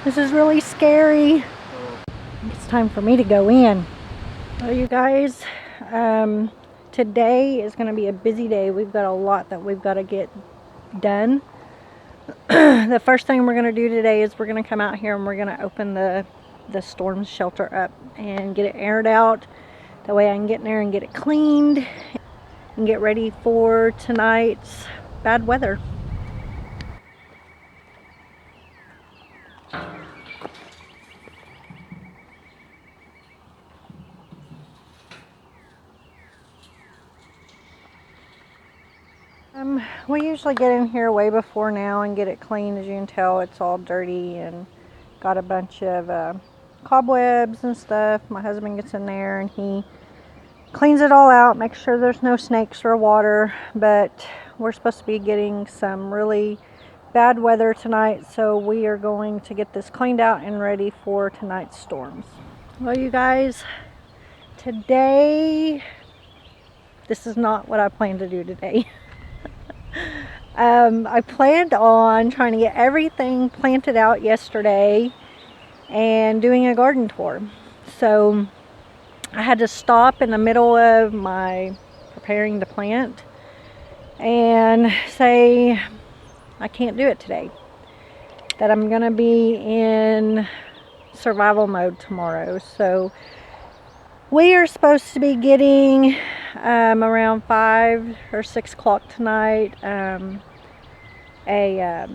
This is really scary. It's time for me to go in. Well, you guys, today is going to be a busy day. We've got a lot that we've got to get done. The first thing we're going to do today is we're going to come out here and we're going to open the storm shelter up and get it aired out. That way I can get in there and get it cleaned and get ready for tonight's bad weather. We usually get in here way before now and get it clean. As you can tell, it's all dirty and got a bunch of cobwebs and stuff. My husband gets in there and he cleans it all out, makes sure there's no snakes or water. But we're supposed to be getting some really bad weather tonight, so we are going to get this cleaned out and ready for tonight's storms. Well, you guys, today, this is not what I planned to do today. I planned on trying to get everything planted out yesterday and doing a garden tour. So I had to stop in the middle of my preparing to plant and say I can't do it today. That I'm going to be in survival mode tomorrow. So we are supposed to be getting around 5 or 6 o'clock tonight a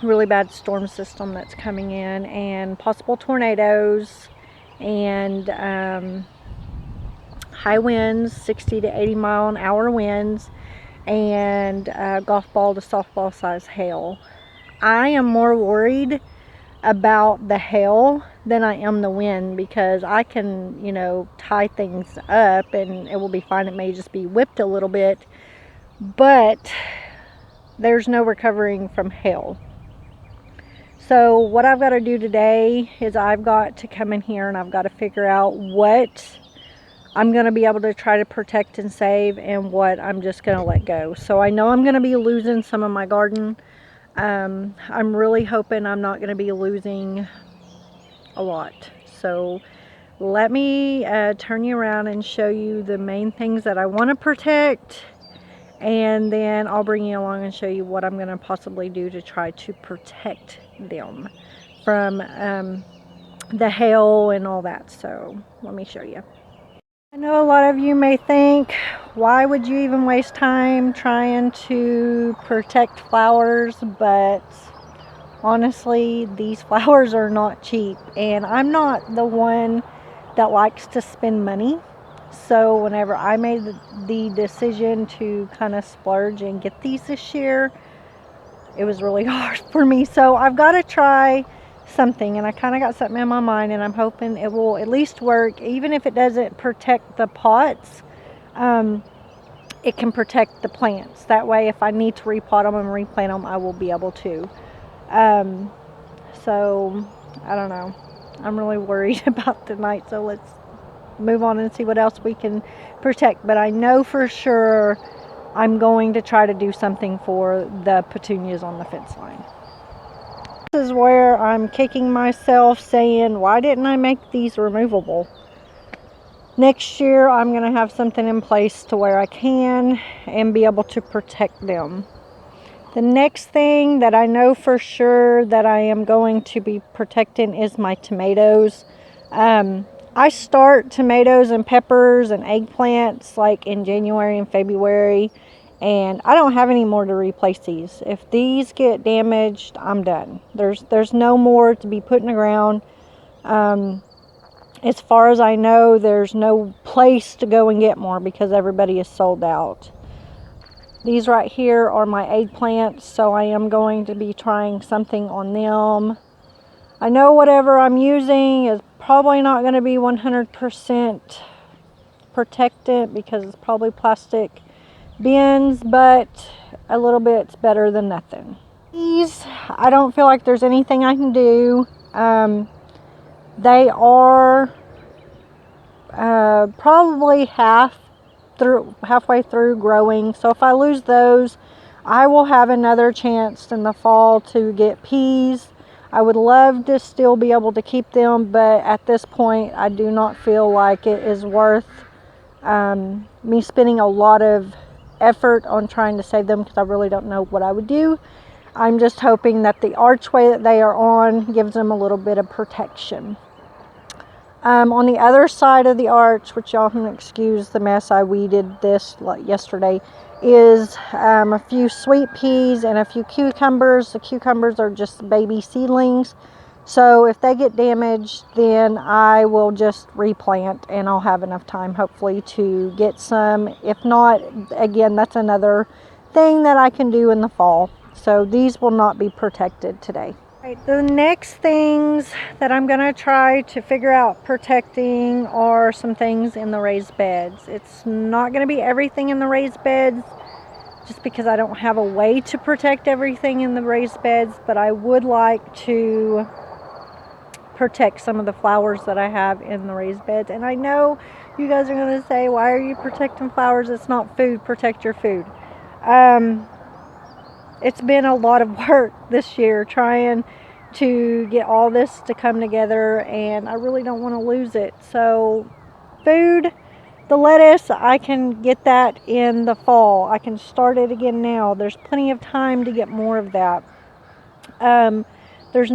really bad storm system that's coming in, and possible tornadoes and high winds, 60 to 80 mile an hour winds, and golf ball to softball size hail. I am more worried about the hail than I am the wind, because I can, tie things up and it will be fine. It may just be whipped a little bit, but there's no recovering from hail. So what I've got to do today is I've got to come in here and I've got to figure out what I'm going to be able to try to protect and save and what I'm just going to let go. So I know I'm going to be losing some of my garden. I'm really hoping I'm not going to be losing a lot. So let me turn you around and show you the main things that I want to protect, and then I'll bring you along and show you what I'm going to possibly do to try to protect them from the hail and all that. So let me show you. I know a lot of you may think, why would you even waste time trying to protect flowers? But honestly, these flowers are not cheap, and I'm not the one that likes to spend money. So whenever I made the decision to kind of splurge and get these this year, it was really hard for me. So I've got to try something, and I kind of got something in my mind, and I'm hoping it will at least work. Even if it doesn't protect the pots, it can protect the plants. That way, if I need to repot them and replant them, I will be able to. So I don't know, I'm really worried about tonight, so let's move on and see what else we can protect. But I know for sure I'm going to try to do something for the petunias on the fence line. This is where I'm kicking myself, saying, why didn't I make these removable? Next year I'm going to have something in place to where I can and be able to protect them. The next thing that I know for sure that I am going to be protecting is my tomatoes. I start tomatoes and peppers and eggplants like in January and February, and I don't have any more to replace these. If these get damaged, I'm done. There's no more to be put in the ground. As far as I know, there's no place to go and get more because everybody is sold out. These right here are my eggplants, so I am going to be trying something on them. I know whatever I'm using is probably not going to be 100% protectant because it's probably plastic bins, but a little bit's better than nothing. These, I don't feel like there's anything I can do. They are probably halfway through growing, so if I lose those, I will have another chance in the fall to get peas. I would love to still be able to keep them, but at this point I do not feel like it is worth me spending a lot of effort on trying to save them, because I really don't know what I would do. I'm just hoping that the archway that they are on gives them a little bit of protection. On the other side of the arch, which y'all can excuse the mess, I weeded this yesterday, is a few sweet peas and a few cucumbers. The cucumbers are just baby seedlings, so if they get damaged, then I will just replant, and I'll have enough time hopefully to get some. If not, again, that's another thing that I can do in the fall. So these will not be protected today. Right, the next things that I'm going to try to figure out protecting are some things in the raised beds. It's not going to be everything in the raised beds, just because I don't have a way to protect everything in the raised beds, but I would like to protect some of the flowers that I have in the raised beds. And I know you guys are going to say, why are you protecting flowers? It's not food. Protect your food. It's been a lot of work this year trying to get all this to come together, and I really don't want to lose it. So food, the lettuce, I can get that in the fall. I can start it again now. There's plenty of time to get more of that. There's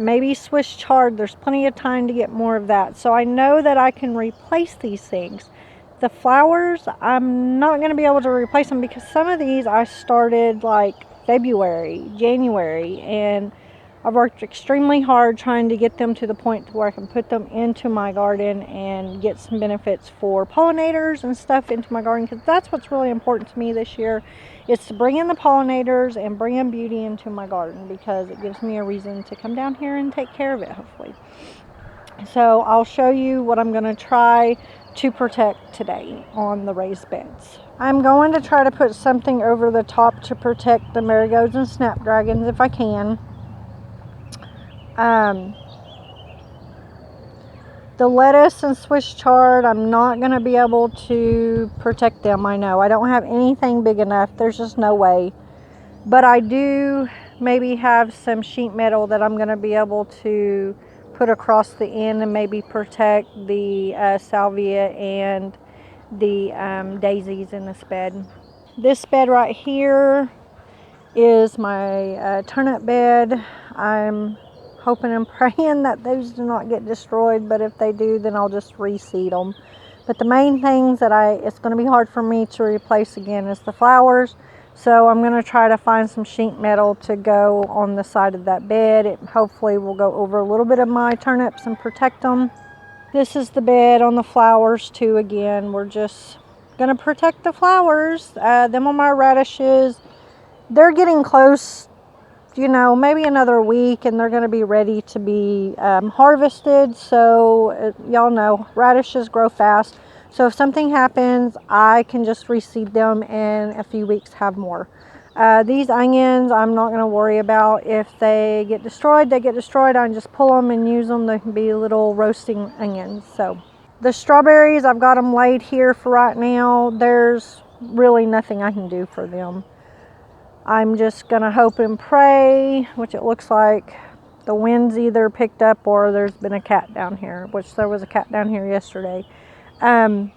maybe Swiss chard. There's plenty of time to get more of that. So I know that I can replace these things. The flowers, I'm not going to be able to replace them, because some of these I started like February, January, and I've worked extremely hard trying to get them to the point where I can put them into my garden and get some benefits for pollinators and stuff into my garden, because that's what's really important to me this year. It's to bring in the pollinators and bring in beauty into my garden, because it gives me a reason to come down here and take care of it, hopefully. So I'll show you what I'm going to try to protect today on the raised beds. I'm going to try to put something over the top to protect the marigolds and snapdragons if I can. The lettuce and Swiss chard, I'm not going to be able to protect them. I know I don't have anything big enough. There's just no way. But I do maybe have some sheet metal that I'm going to be able to put across the end and maybe protect the salvia and the daisies in this bed. This bed right here is my turnip bed. I'm hoping and praying that those do not get destroyed, but if they do, then I'll just reseed them. But the main things that it's going to be hard for me to replace again is the flowers. So I'm going to try to find some sheet metal to go on the side of that bed. It hopefully will go over a little bit of my turnips and protect them. This is the bed on the flowers too. Again, we're just going to protect the flowers. Them are my radishes. They're getting close, you know, maybe another week, and they're going to be ready to be harvested. So y'all know radishes grow fast. So if something happens, I can just reseed them and a few weeks have more. These onions, I'm not going to worry about. If they get destroyed, they get destroyed. I can just pull them and use them. They can be little roasting onions. So the strawberries, I've got them laid here for right now. There's really nothing I can do for them. I'm just going to hope and pray, which it looks like the wind's either picked up or there's been a cat down here, which there was a cat down here yesterday. I'm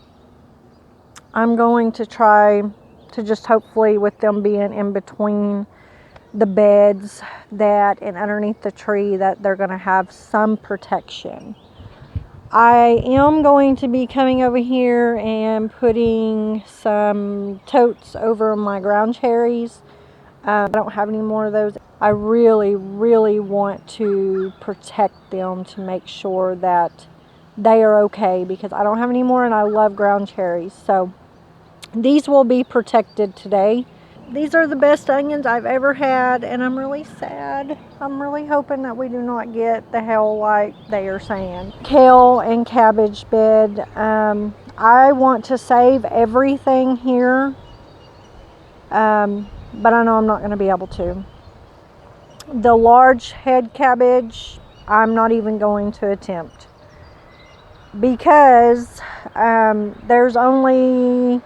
going to try to just hopefully, with them being in between the beds and underneath the tree, that they're going to have some protection. I am going to be coming over here and putting some totes over my ground cherries. I don't have any more of those. I really, really want to protect them to make sure that they are okay, because I don't have any more and I love ground cherries. So these will be protected today. These are the best onions I've ever had, and I'm really sad. I'm really hoping that we do not get the hail like they are saying. Kale and cabbage bed. I want to save everything here, but I know I'm not going to be able to. The large head cabbage, I'm not even going to attempt, because there's only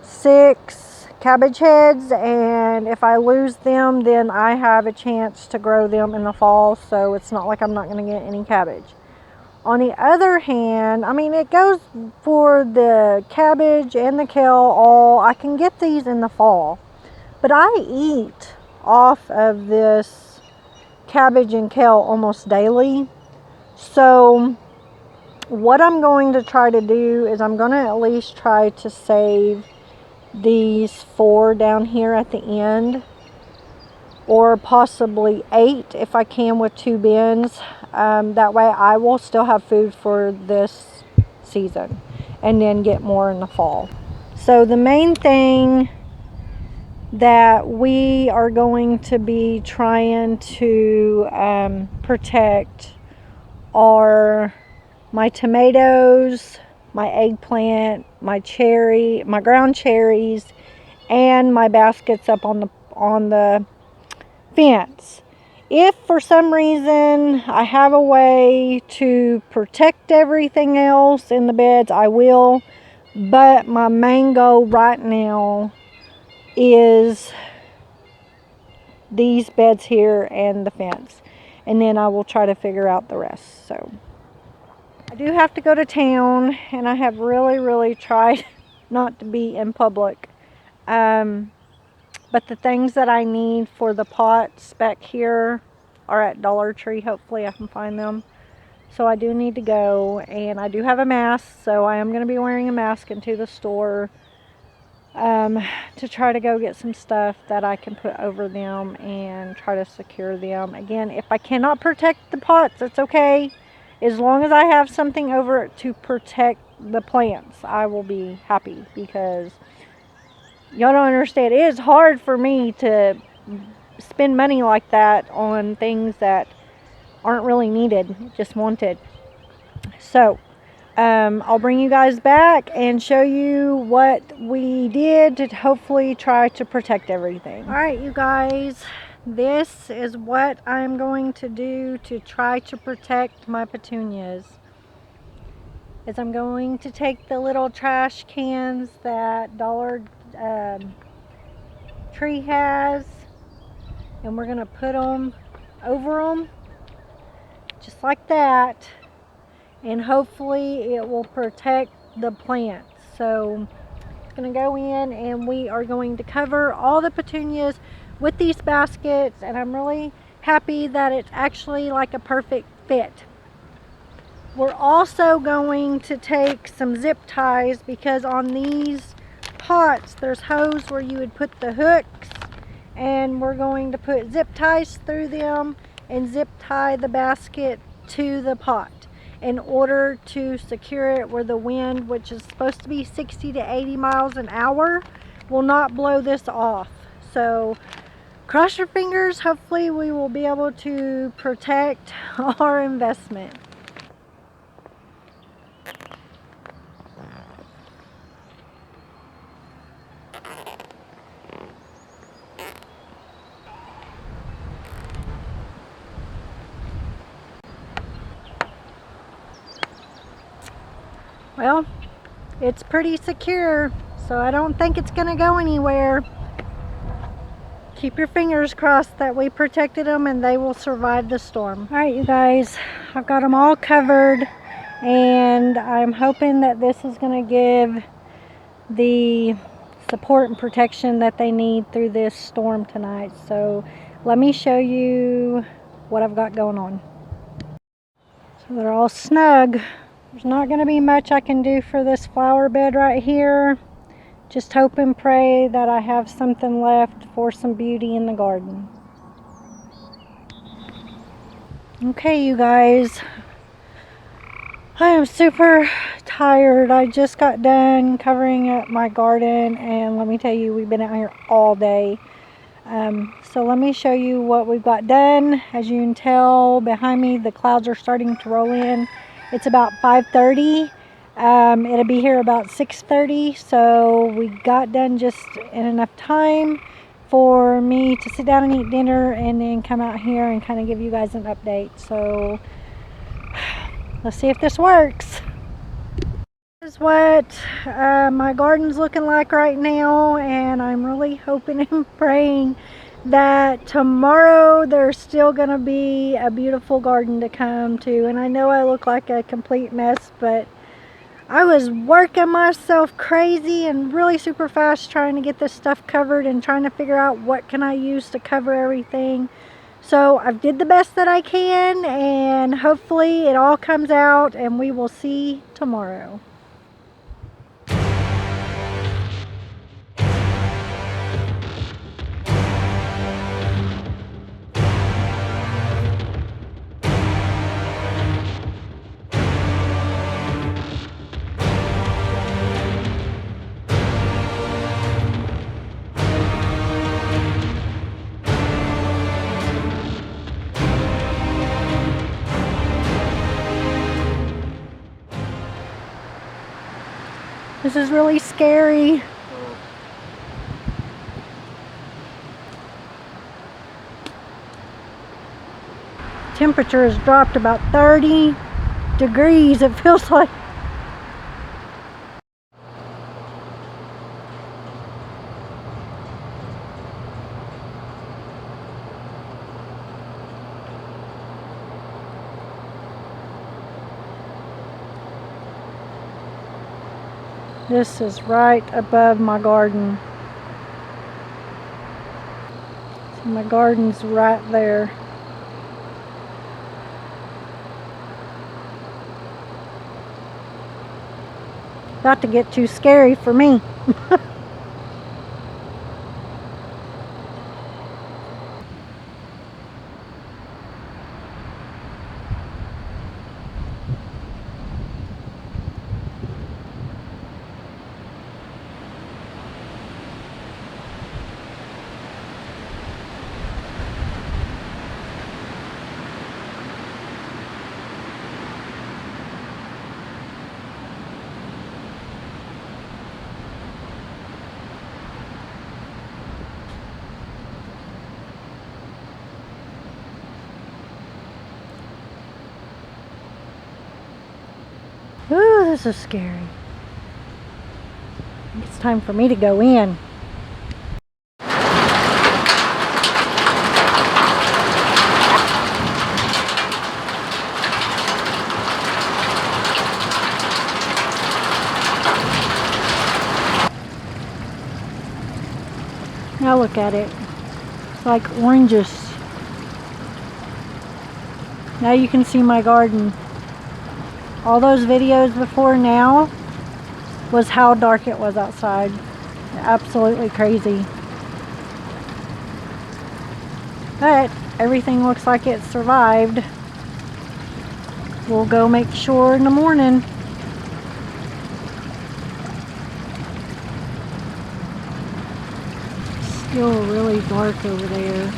6 cabbage heads, and if I lose them, then I have a chance to grow them in the fall, so it's not like I'm not going to get any cabbage. On the other hand, I mean, it goes for the cabbage and the kale all. I can get these in the fall, but I eat off of this cabbage and kale almost daily. So what I'm going to try to do is I'm going to at least try to save these 4 down here at the end, or possibly 8 if I can with 2 bins. That way I will still have food for this season and then get more in the fall. So the main thing that we are going to be trying to protect are my tomatoes, my eggplant, my ground cherries, and my baskets up on the fence. If for some reason I have a way to protect everything else in the beds, I will. But my main goal right now is these beds here and the fence. And then I will try to figure out the rest. So I do have to go to town, and I have really tried not to be in public. But the things that I need for the pots back here are at Dollar Tree. Hopefully I can find them. So I do need to go, and I do have a mask, so I am going to be wearing a mask into the store to try to go get some stuff that I can put over them and try to secure them. Again, if I cannot protect the pots, it's okay. As long as I have something over it to protect the plants, I will be happy, because y'all don't understand. It is hard for me to spend money like that on things that aren't really needed, just wanted. So I'll bring you guys back and show you what we did to hopefully try to protect everything. All right, you guys, this is what I'm going to do to try to protect my petunias. Is I'm going to take the little trash cans that Dollar Tree has, and we're going to put them over them just like that, and hopefully it will protect the plants. So it's going to go in, and we are going to cover all the petunias with these baskets, and I'm really happy that it's actually like a perfect fit. We're also going to take some zip ties, because on these pots there's holes where you would put the hooks, and we're going to put zip ties through them and zip tie the basket to the pot in order to secure it where the wind, which is supposed to be 60 to 80 miles an hour, will not blow this off. So cross your fingers, hopefully we will be able to protect our investment. Well, it's pretty secure, so I don't think it's gonna go anywhere. Keep your fingers crossed that we protected them and they will survive the storm. All right, you guys, I've got them all covered, and I'm hoping that this is gonna give the support and protection that they need through this storm tonight. So let me show you what I've got going on. So they're all snug. There's not going to be much I can do for this flower bed right here. Just hope and pray that I have something left for some beauty in the garden. Okay, you guys, I am super tired. I just got done covering up my garden, and let me tell you, we've been out here all day. So let me show you what we've got done. As you can tell behind me, the clouds are starting to roll in. It's about 5:30. It'll be here about 6:30. So we got done just in enough time for me to sit down and eat dinner, and then come out here and kind of give you guys an update. So let's see if this works. is what my garden's looking like right now, and I'm really hoping and praying that tomorrow there's still gonna be a beautiful garden to come to. And I know I look like a complete mess, but I was working myself crazy and really super fast trying to get this stuff covered and trying to figure out what can I use to cover everything. So I've did the best that I can, and hopefully it all comes out and we will see tomorrow. This is really scary. Temperature has dropped about 30 degrees, it feels like. This is right above my garden. So my garden's right there. About to get too scary for me. Ooh, this is scary. It's time for me to go in. Now look at it. It's like oranges. Now you can see my garden. All those videos before now was how dark it was outside. Absolutely crazy. But everything looks like it survived. We'll go make sure in the morning. Still really dark over there.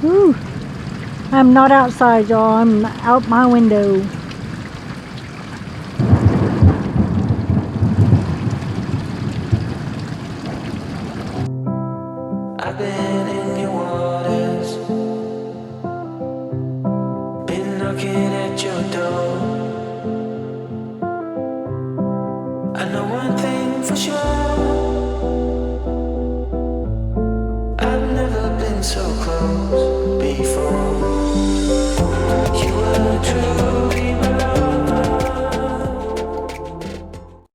Whew. I'm not outside, y'all. I'm out my window. I've been in your waters, been knocking at your door. I know one thing for sure, I've never been so close before. You were true.